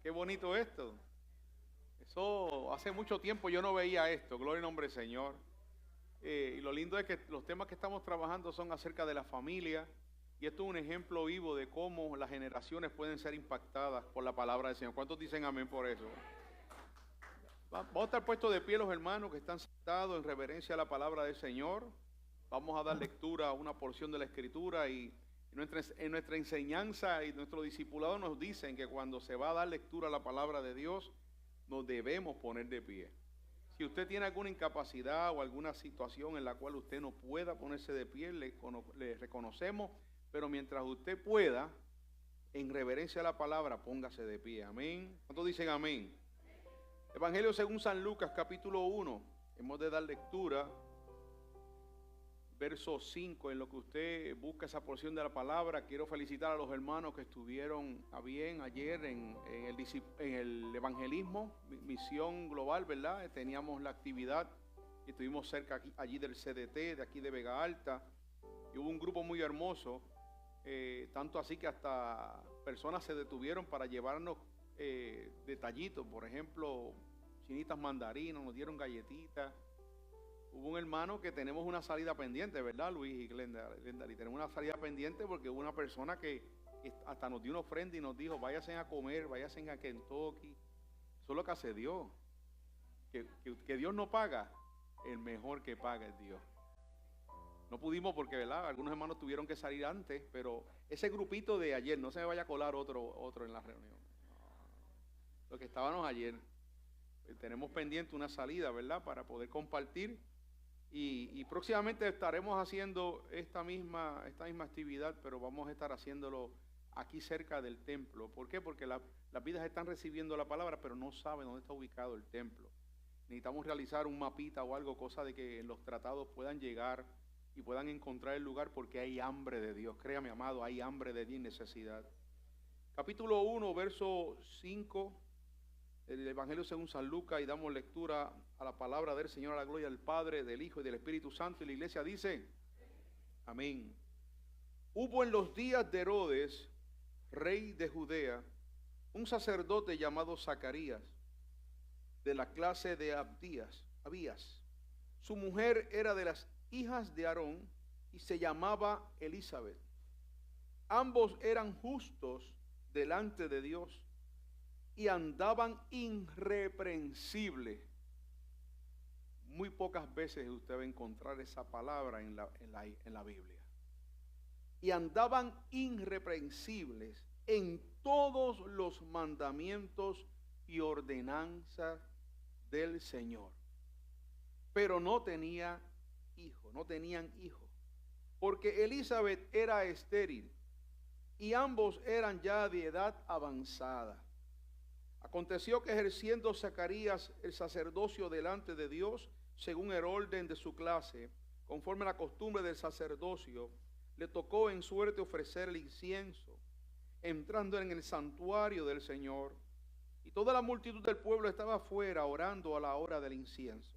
Qué bonito esto. Eso hace mucho tiempo yo no veía esto. Gloria al nombre del Señor. Y lo lindo es que los temas que estamos trabajando son acerca de la familia. Y esto es un ejemplo vivo de cómo las generaciones pueden ser impactadas por la palabra del Señor. ¿Cuántos dicen amén por eso? Vamos a estar puestos de pie los hermanos que están sentados en reverencia a la palabra del Señor. Vamos a dar lectura a una porción de la Escritura y en nuestra enseñanza y nuestro discipulado nos dicen que cuando se va a dar lectura a la palabra de Dios, nos debemos poner de pie. Si usted tiene alguna incapacidad o alguna situación en la cual usted no pueda ponerse de pie, le reconocemos, pero mientras usted pueda, en reverencia a la palabra, póngase de pie. Amén. ¿Cuántos dicen amén? Evangelio según San Lucas, capítulo 1. Hemos de dar lectura, verso 5, en lo que usted busca esa porción de la palabra. Quiero felicitar a los hermanos que estuvieron a bien ayer en el evangelismo, misión global, ¿verdad? Teníamos la actividad y estuvimos cerca allí del CDT, de aquí de Vega Alta, y hubo un grupo muy hermoso, tanto así que hasta personas se detuvieron para llevarnos detallitos, por ejemplo, chinitas mandarinas, nos dieron galletitas. Hubo un hermano que tenemos una salida pendiente, ¿verdad, Luis y Glenda? Y tenemos una salida pendiente porque hubo una persona que hasta nos dio una ofrenda y nos dijo, váyanse a comer, váyanse a Kentucky. Eso es lo que hace Dios. Que Dios no paga, el mejor que paga es Dios. No pudimos porque, ¿verdad? Algunos hermanos tuvieron que salir antes, pero ese grupito de ayer, no se me vaya a colar otro en la reunión. Los que estábamos ayer, tenemos pendiente una salida, ¿verdad? Para poder compartir. Y próximamente estaremos haciendo esta misma actividad, pero vamos a estar haciéndolo aquí cerca del templo. ¿Por qué? Porque las vidas están recibiendo la palabra, pero no saben dónde está ubicado el templo. Necesitamos realizar un mapita o algo, cosa de que los tratados puedan llegar y puedan encontrar el lugar, porque hay hambre de Dios. Créame, amado, hay hambre de Dios y necesidad. Capítulo 1, verso 5. El Evangelio según San Lucas, y damos lectura a la palabra del Señor, a la gloria del Padre, del Hijo y del Espíritu Santo. Y la iglesia dice, amén. Hubo en los días de Herodes, rey de Judea, un sacerdote llamado Zacarías, de la clase de Abías. Su mujer era de las hijas de Aarón y se llamaba Elizabeth. Ambos eran justos delante de Dios y andaban irreprensibles. Muy pocas veces usted va a encontrar esa palabra en la Biblia. Y andaban irreprensibles en todos los mandamientos y ordenanzas del Señor. Pero no tenían hijo, porque Elizabeth era estéril y ambos eran ya de edad avanzada. Aconteció que ejerciendo Zacarías el sacerdocio delante de Dios, según el orden de su clase, conforme a la costumbre del sacerdocio, le tocó en suerte ofrecer el incienso, entrando en el santuario del Señor, y toda la multitud del pueblo estaba afuera orando a la hora del incienso.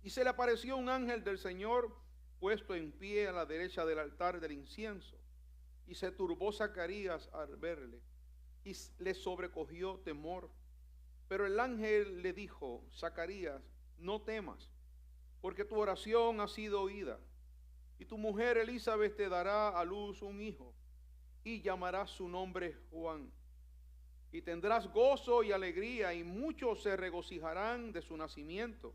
Y se le apareció un ángel del Señor puesto en pie a la derecha del altar del incienso, y se turbó Zacarías al verle, y le sobrecogió temor. Pero el ángel le dijo, Zacarías, no temas, porque tu oración ha sido oída, y tu mujer Elizabeth te dará a luz un hijo, y llamarás su nombre Juan. Y tendrás gozo y alegría, y muchos se regocijarán de su nacimiento,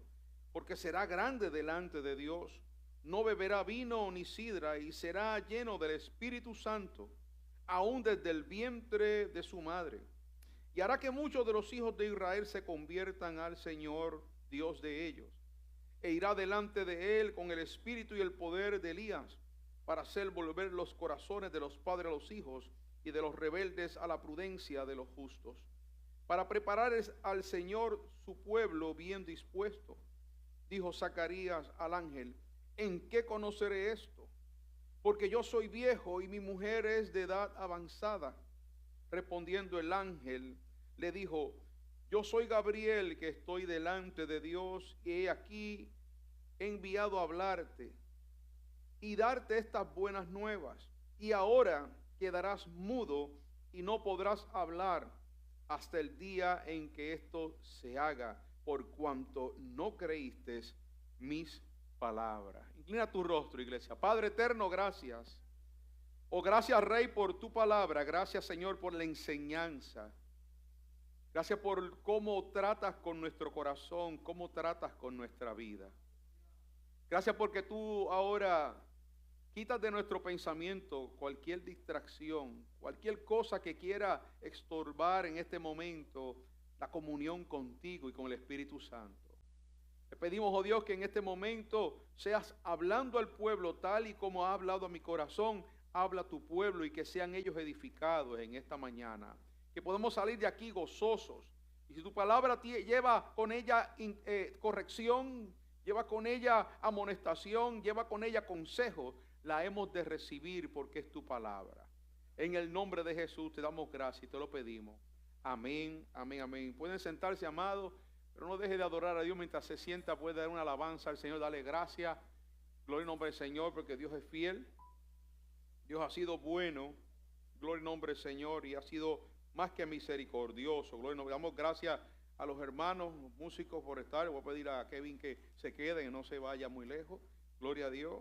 porque será grande delante de Dios. No beberá vino ni sidra, y será lleno del Espíritu Santo, aún desde el vientre de su madre. Y hará que muchos de los hijos de Israel se conviertan al Señor, Dios de ellos. E irá delante de él con el espíritu y el poder de Elías, para hacer volver los corazones de los padres a los hijos, y de los rebeldes a la prudencia de los justos, para preparar al Señor su pueblo bien dispuesto. Dijo Zacarías al ángel, ¿en qué conoceré esto? Porque yo soy viejo y mi mujer es de edad avanzada. Respondiendo el ángel, le dijo, yo soy Gabriel, que estoy delante de Dios, y he aquí he enviado a hablarte y darte estas buenas nuevas. Y ahora quedarás mudo y no podrás hablar hasta el día en que esto se haga, por cuanto no creíste mis palabras. Inclina tu rostro, iglesia. Padre eterno, gracias. Oh, gracias, Rey, por tu palabra. Gracias, Señor, por la enseñanza. Gracias por cómo tratas con nuestro corazón, cómo tratas con nuestra vida. Gracias porque tú ahora quitas de nuestro pensamiento cualquier distracción, cualquier cosa que quiera estorbar en este momento la comunión contigo y con el Espíritu Santo. Te pedimos, oh Dios, que en este momento seas hablando al pueblo tal y como ha hablado a mi corazón. Habla a tu pueblo y que sean ellos edificados en esta mañana. Que podamos salir de aquí gozosos. Y si tu palabra lleva con ella corrección, lleva con ella amonestación, lleva con ella consejo, la hemos de recibir porque es tu palabra. En el nombre de Jesús te damos gracias y te lo pedimos. Amén, amén, amén. Pueden sentarse, amados, pero no deje de adorar a Dios mientras se sienta. Puede dar una alabanza al Señor, dale gracias. Gloria al nombre del Señor, porque Dios es fiel. Dios ha sido bueno. Gloria al nombre del Señor, y ha sido más que misericordioso. Gloria al nombre. Damos gracias a los hermanos, los músicos, por estar. Voy a pedir a Kevin que se quede, que no se vaya muy lejos. Gloria a Dios.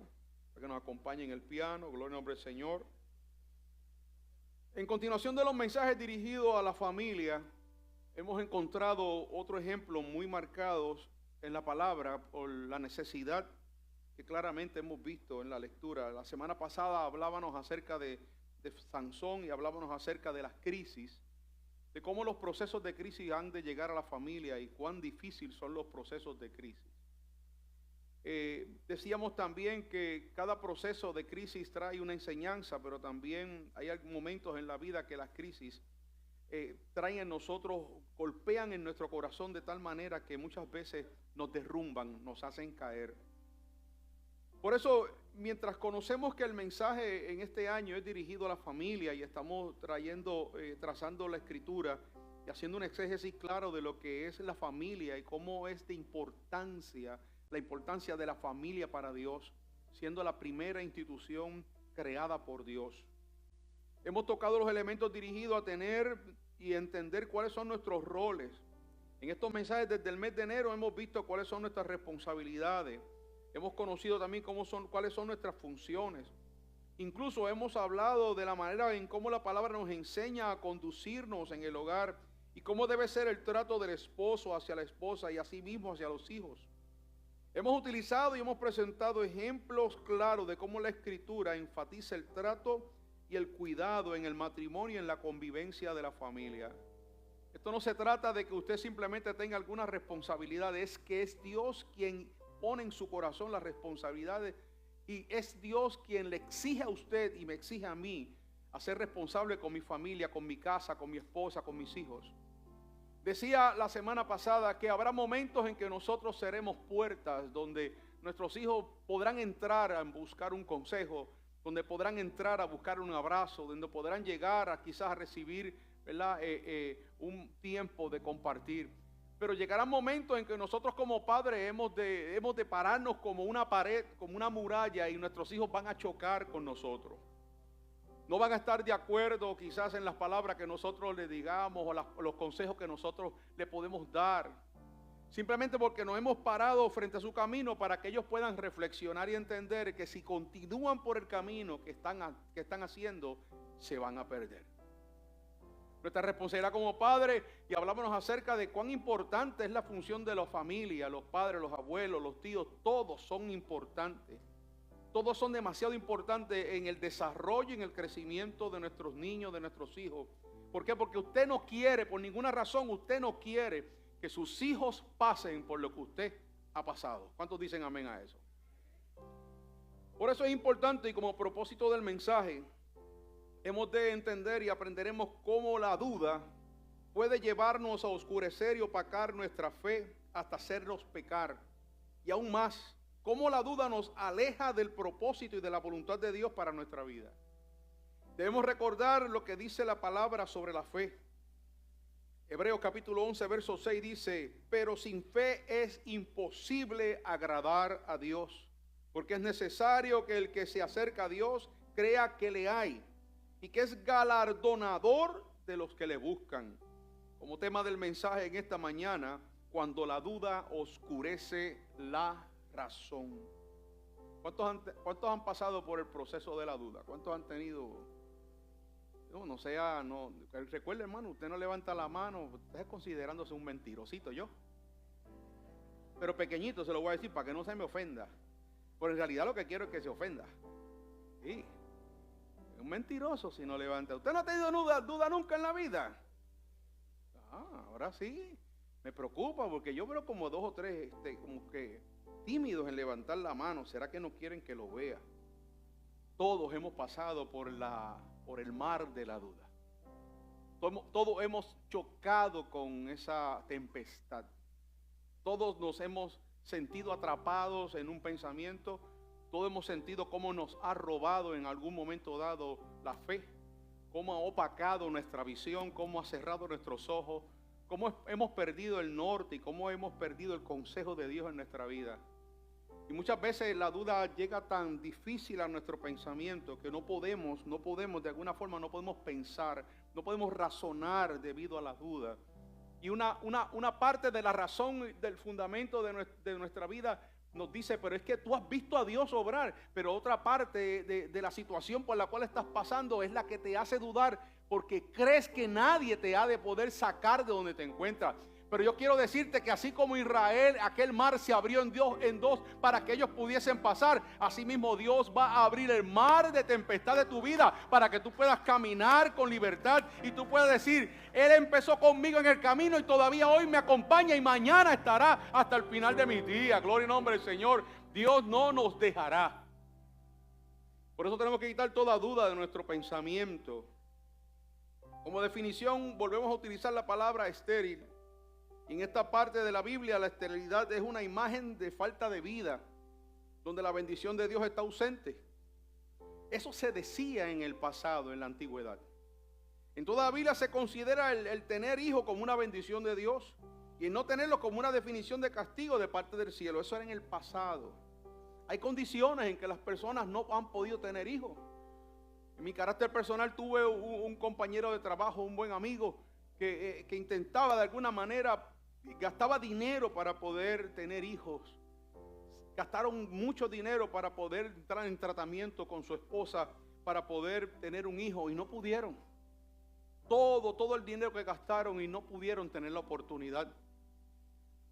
Para que nos acompañe en el piano. Gloria al nombre del Señor. En continuación de los mensajes dirigidos a la familia, hemos encontrado otro ejemplo muy marcados en la palabra por la necesidad que claramente hemos visto en la lectura. La semana pasada hablábamos acerca de Sansón y hablábamos acerca de las crisis, de cómo los procesos de crisis han de llegar a la familia y cuán difíciles son los procesos de crisis. Decíamos también que cada proceso de crisis trae una enseñanza, pero también hay momentos en la vida que las crisis traen en nosotros, golpean en nuestro corazón de tal manera que muchas veces nos derrumban, nos hacen caer. Por eso, mientras conocemos que el mensaje en este año es dirigido a la familia y estamos trazando la escritura y haciendo un exégesis claro de lo que es la familia y cómo es de importancia, la importancia de la familia para Dios, siendo la primera institución creada por Dios. Hemos tocado los elementos dirigidos a tener y entender cuáles son nuestros roles. En estos mensajes desde el mes de enero hemos visto cuáles son nuestras responsabilidades. Hemos conocido también cuáles son nuestras funciones. Incluso hemos hablado de la manera en cómo la palabra nos enseña a conducirnos en el hogar y cómo debe ser el trato del esposo hacia la esposa y así mismo hacia los hijos. Hemos utilizado y hemos presentado ejemplos claros de cómo la Escritura enfatiza el trato y el cuidado en el matrimonio y en la convivencia de la familia. Esto no se trata de que usted simplemente tenga alguna responsabilidad, es que es Dios quien pone en su corazón las responsabilidades y es Dios quien le exige a usted y me exige a mí a ser responsable con mi familia, con mi casa, con mi esposa, con mis hijos. Decía la semana pasada que habrá momentos en que nosotros seremos puertas donde nuestros hijos podrán entrar a buscar un consejo, donde podrán entrar a buscar un abrazo, donde podrán llegar a quizás a recibir, ¿verdad? Un tiempo de compartir. Pero llegará momentos en que nosotros como padres hemos de pararnos como una pared, como una muralla, y nuestros hijos van a chocar con nosotros. No van a estar de acuerdo quizás en las palabras que nosotros le digamos o los consejos que nosotros le podemos dar. Simplemente porque nos hemos parado frente a su camino para que ellos puedan reflexionar y entender que si continúan por el camino que están haciendo, se van a perder. Nuestra responsabilidad como padres, y hablábamos acerca de cuán importante es la función de la familia, los padres, los abuelos, los tíos, todos son importantes. Todos son demasiado importantes en el desarrollo y en el crecimiento de nuestros niños, de nuestros hijos. ¿Por qué? Porque usted no quiere, por ninguna razón, usted no quiere que sus hijos pasen por lo que usted ha pasado. ¿Cuántos dicen amén a eso? Por eso es importante, y como propósito del mensaje, hemos de entender y aprenderemos cómo la duda puede llevarnos a oscurecer y opacar nuestra fe hasta hacernos pecar. Y aún más, cómo la duda nos aleja del propósito y de la voluntad de Dios para nuestra vida. Debemos recordar lo que dice la palabra sobre la fe. Hebreos capítulo 11, verso 6 dice: pero sin fe es imposible agradar a Dios, porque es necesario que el que se acerca a Dios crea que le hay y que es galardonador de los que le buscan. como tema del mensaje en esta mañana, cuando la duda oscurece la razón. ¿Cuántos han pasado por el proceso de la duda? ¿Cuántos han tenido? Recuerde, hermano, usted no levanta la mano, usted es considerándose un mentirosito, yo. Pero pequeñito se lo voy a decir para que no se me ofenda. Pero en realidad lo que quiero es que se ofenda. Sí. Es un mentiroso si no levanta. ¿Usted no ha tenido duda nunca en la vida? Ahora sí. Me preocupa porque yo veo como 2 o 3 como que tímidos en levantar la mano. ¿Será que no quieren que lo vea? Todos hemos pasado por el mar de la duda. Todos hemos chocado con esa tempestad. Todos nos hemos sentido atrapados en un pensamiento. Todos hemos sentido cómo nos ha robado en algún momento dado la fe, cómo ha opacado nuestra visión, cómo ha cerrado nuestros ojos, cómo hemos perdido el norte y cómo hemos perdido el consejo de Dios en nuestra vida. Y muchas veces la duda llega tan difícil a nuestro pensamiento que no podemos de alguna forma, no podemos pensar, no podemos razonar debido a la duda. Y una parte de la razón, del fundamento de nuestra vida nos dice, pero es que tú has visto a Dios obrar. Pero otra parte de la situación por la cual estás pasando es la que te hace dudar, porque crees que nadie te ha de poder sacar de donde te encuentras. Pero yo quiero decirte que así como Israel, aquel mar se abrió en dos para que ellos pudiesen pasar, así mismo Dios va a abrir el mar de tempestad de tu vida para que tú puedas caminar con libertad y tú puedas decir, Él empezó conmigo en el camino y todavía hoy me acompaña y mañana estará hasta el final de mis días. Gloria y nombre del Señor. Dios no nos dejará. Por eso tenemos que quitar toda duda de nuestro pensamiento. Como definición, volvemos a utilizar la palabra estéril. Y en esta parte de la Biblia, la esterilidad es una imagen de falta de vida, donde la bendición de Dios está ausente. Eso se decía en el pasado, en la antigüedad. En toda la Biblia se considera el tener hijos como una bendición de Dios y el no tenerlo como una definición de castigo de parte del cielo. Eso era en el pasado. Hay condiciones en que las personas no han podido tener hijos. En mi carácter personal tuve un compañero de trabajo, un buen amigo, que intentaba de alguna manera, gastaba dinero para poder tener hijos. Gastaron mucho dinero para poder entrar en tratamiento con su esposa, para poder tener un hijo y no pudieron. Todo el dinero que gastaron y no pudieron tener la oportunidad.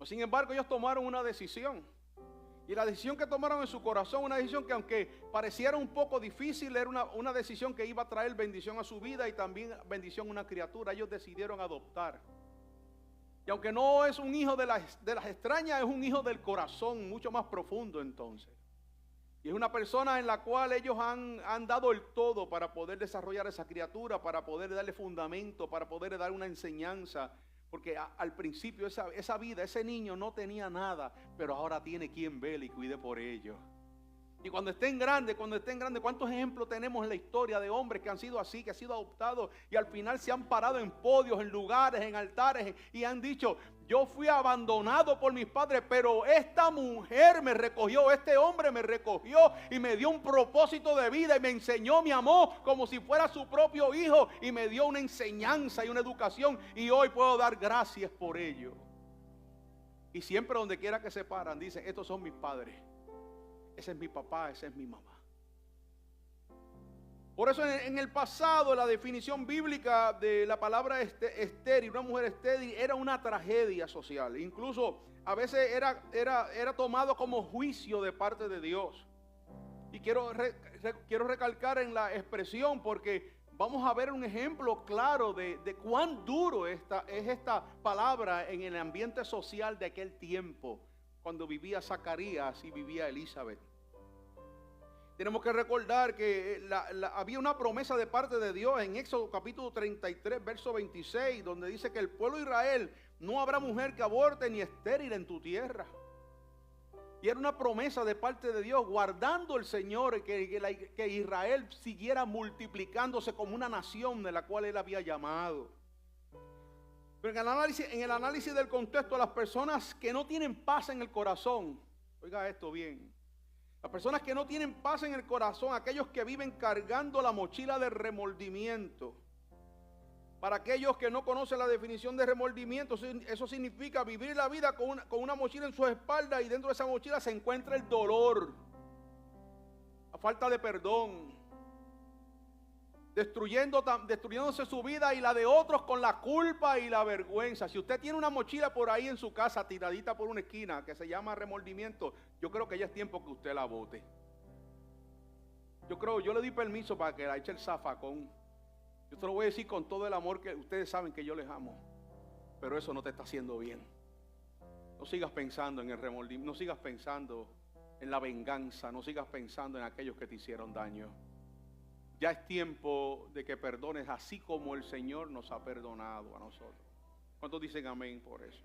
Sin embargo, ellos tomaron una decisión. Y la decisión que tomaron en su corazón, una decisión que aunque pareciera un poco difícil, era una decisión que iba a traer bendición a su vida y también bendición a una criatura. Ellos decidieron adoptar. Y aunque no es un hijo de las extrañas, es un hijo del corazón, mucho más profundo entonces. Y es una persona en la cual ellos han dado el todo para poder desarrollar esa criatura, para poder darle fundamento, para poder dar una enseñanza. Porque al principio esa vida, ese niño no tenía nada, pero ahora tiene quien vele y cuide por ellos. Y cuando estén grandes, ¿cuántos ejemplos tenemos en la historia de hombres que han sido así, que han sido adoptados y al final se han parado en podios, en lugares, en altares y han dicho, yo fui abandonado por mis padres, pero esta mujer me recogió, este hombre me recogió y me dio un propósito de vida y me enseñó, me amó como si fuera su propio hijo y me dio una enseñanza y una educación y hoy puedo dar gracias por ello. Y siempre donde quiera que se paran, dicen, estos son mis padres. Ese es mi papá, esa es mi mamá. Por eso en el pasado la definición bíblica de la palabra estéril, una mujer estéril, era una tragedia social. Incluso a veces era tomado como juicio de parte de Dios. Y quiero recalcar en la expresión porque vamos a ver un ejemplo claro de cuán duro es esta palabra en el ambiente social de aquel tiempo, cuando vivía Zacarías y vivía Elizabeth. Tenemos que recordar que había una promesa de parte de Dios en Éxodo capítulo 33, verso 26, donde dice que el pueblo de Israel, no habrá mujer que aborte ni estéril en tu tierra. Y era una promesa de parte de Dios, guardando el Señor que Israel siguiera multiplicándose como una nación de la cual Él había llamado. Pero en el análisis del contexto, las personas que no tienen paz en el corazón, oiga esto bien, las personas que no tienen paz en el corazón, aquellos que viven cargando la mochila de remordimiento, Para aquellos que no conocen la definición de remordimiento, eso significa vivir la vida con una mochila en su espalda y dentro de esa mochila se encuentra el dolor, la falta de perdón, destruyéndose su vida y la de otros con la culpa y la vergüenza. Si usted tiene una mochila por ahí en su casa tiradita por una esquina que se llama remordimiento, yo creo que ya es tiempo que usted la bote. Yo le di permiso para que la eche el zafacón. Yo te lo voy a decir con todo el amor que ustedes saben que yo les amo, pero eso no te está haciendo bien. No sigas pensando en el remordimiento, no sigas pensando en la venganza, no sigas pensando en aquellos que te hicieron daño. Ya es tiempo de que perdones así como el Señor nos ha perdonado a nosotros. ¿Cuántos dicen amén por eso?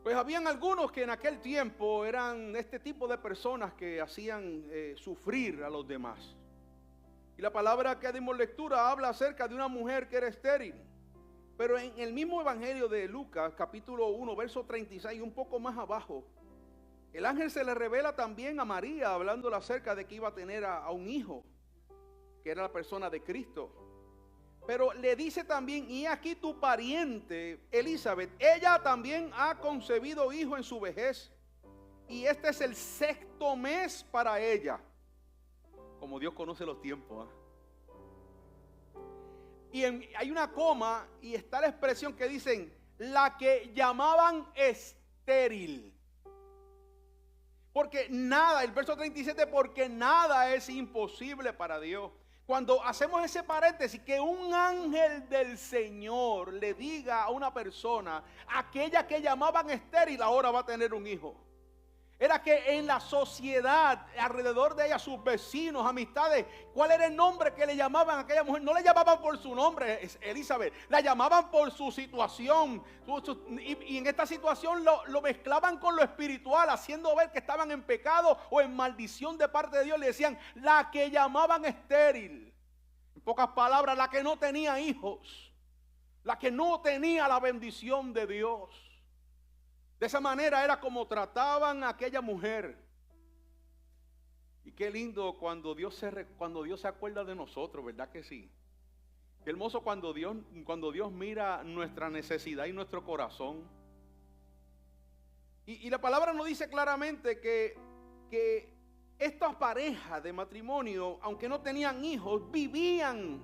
Pues habían algunos que en aquel tiempo eran este tipo de personas que hacían sufrir a los demás. Y la palabra que dimos lectura habla acerca de una mujer que era estéril. Pero en el mismo evangelio de Lucas, capítulo 1, verso 36, un poco más abajo, el ángel se le revela también a María, hablándole acerca de que iba a tener a un hijo, que era la persona de Cristo. Pero le dice también, y aquí tu pariente Elizabeth, ella también ha concebido hijo en su vejez, y este es el 6º mes para ella. Como Dios conoce los tiempos, Y hay una coma y está la expresión que dicen, la que llamaban estéril. Porque nada, el verso 37, porque nada es imposible para Dios. Cuando hacemos ese paréntesis, que un ángel del Señor le diga a una persona, aquella que llamaban estéril, ahora va a tener un hijo. Era que en la sociedad, alrededor de ella, sus vecinos, amistades, ¿cuál era el nombre que le llamaban a aquella mujer? No le llamaban por su nombre, Elizabeth, la llamaban por su situación. Y en esta situación lo mezclaban con lo espiritual, haciendo ver que estaban en pecado o en maldición de parte de Dios. Le decían, la que llamaban estéril. En pocas palabras, la que no tenía hijos, la que no tenía la bendición de Dios. De esa manera era como trataban a aquella mujer. Y qué lindo cuando Dios se acuerda de nosotros, ¿verdad que sí? Qué hermoso cuando Dios mira nuestra necesidad y nuestro corazón. Y la palabra nos dice claramente que estas parejas de matrimonio, aunque no tenían hijos, vivían,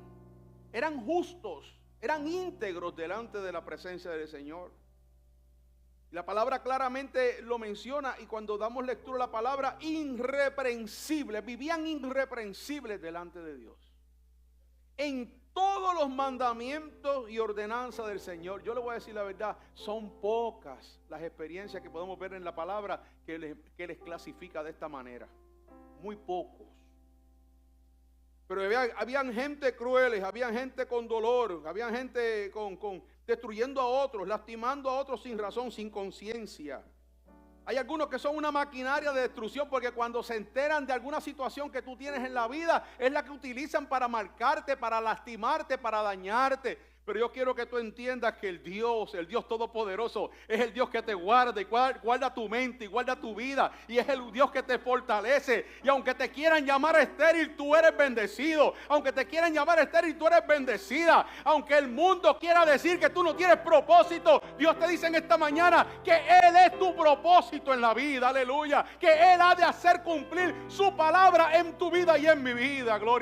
eran justos, eran íntegros delante de la presencia del Señor. La palabra claramente lo menciona, y cuando damos lectura a la palabra, irreprensibles, vivían irreprensibles delante de Dios. En todos los mandamientos y ordenanzas del Señor, yo le voy a decir la verdad, son pocas las experiencias que podemos ver en la palabra que les clasifica de esta manera. Muy pocos. Pero habían gente crueles, había gente con dolor, había gente destruyendo a otros, lastimando a otros sin razón, sin conciencia. Hay algunos que son una maquinaria de destrucción, porque cuando se enteran de alguna situación que tú tienes en la vida, es la que utilizan para marcarte, para lastimarte, para dañarte. Pero yo quiero que tú entiendas que el Dios Todopoderoso, es el Dios que te guarda y guarda tu mente y guarda tu vida. Y es el Dios que te fortalece. Y aunque te quieran llamar estéril, tú eres bendecido. Aunque te quieran llamar estéril, tú eres bendecida. Aunque el mundo quiera decir que tú no tienes propósito, Dios te dice en esta mañana que Él es tu propósito en la vida. Aleluya. Que Él ha de hacer cumplir su palabra en tu vida y en mi vida. Gloria.